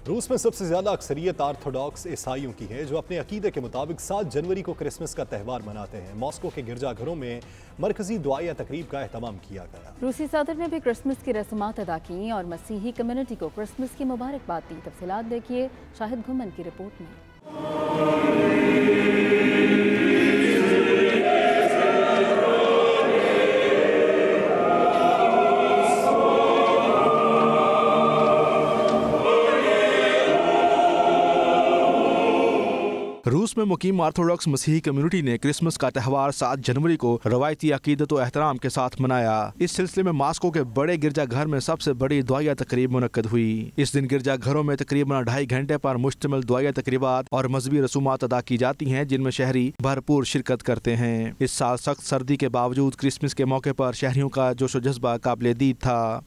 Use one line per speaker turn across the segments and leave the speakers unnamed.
रूस में सबसे ज्यादा अक्सरियत ऑर्थोडॉक्स ईसाइयों की है, जो अपने अकीदे के मुताबिक 7 जनवरी को क्रिसमस का त्यौहार मनाते हैं। मॉस्को के गिरजाघरों में मरकजी दुआ या तकरीब का एहतमाम किया गया।
रूसी सदर ने भी क्रिसमस की रस्मात अदा की और मसीही कम्युनिटी को क्रिसमस की मुबारकबाद दी। तफसीलात देखिए शाहिद घुमन की रिपोर्ट में।
रूस में मुकीम ऑर्थोडॉक्स मसीही कम्युनिटी ने क्रिसमस का त्यौहार 7 जनवरी को रवायती अकीदत और एहतराम के साथ मनाया। इस सिलसिले में मॉस्को के बड़े गिरजाघर में सबसे बड़ी दुआया तकरीब मुनक्कद हुई। इस दिन गिरजाघरों में तकरीबन 2.5 घंटे पर मुश्तमिल दुआया तकरीबात और मजहबी रसूमात अदा की जाती हैं, जिनमें शहरी भरपूर शिरकत करते हैं। इस साल सख्त सर्दी के बावजूद क्रिसमस के मौके पर शहरियों का जोश व जज्बा काबिल दीद था।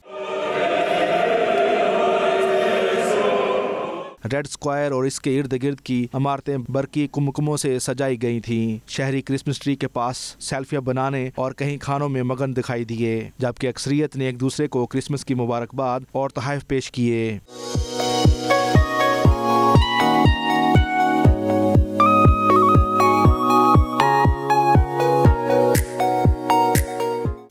रेड स्क्वायर और इसके इर्द गिर्द की इमारतें बरकी कुमकुमों से सजाई गई थीं। शहरी क्रिसमस ट्री के पास सेल्फियां बनाने और कहीं खानों में मगन दिखाई दिए, जबकि अक्सरियत ने एक दूसरे को क्रिसमस की मुबारकबाद और तोहफे पेश किए।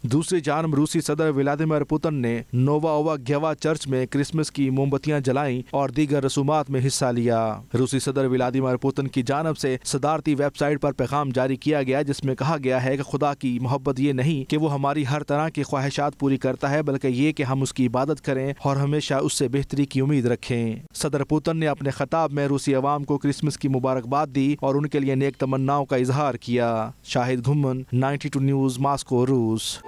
दूसरी जानब रूसी सदर व्लादिमीर पुतिन ने नोवाओवा चर्च में क्रिसमस की मोमबत्तियां जलाईं और दीगर रसूमात में हिस्सा लिया। रूसी सदर व्लादिमीर पुतिन की जानब से सदारती वेबसाइट पर पैगाम जारी किया गया, जिसमें कहा गया है कि खुदा की मोहब्बत ये नहीं कि वो हमारी हर तरह की ख्वाहिशात पूरी करता है, बल्कि ये कि हम उसकी इबादत करें और हमेशा उससे बेहतरी की उम्मीद रखें। सदर पुतिन ने अपने खिताब में रूसी अवाम को क्रिसमस की मुबारकबाद दी और उनके लिए नेक तमन्नाओं का इजहार किया। शाहिद घुमन, 92 न्यूज़, मॉस्को, रूस।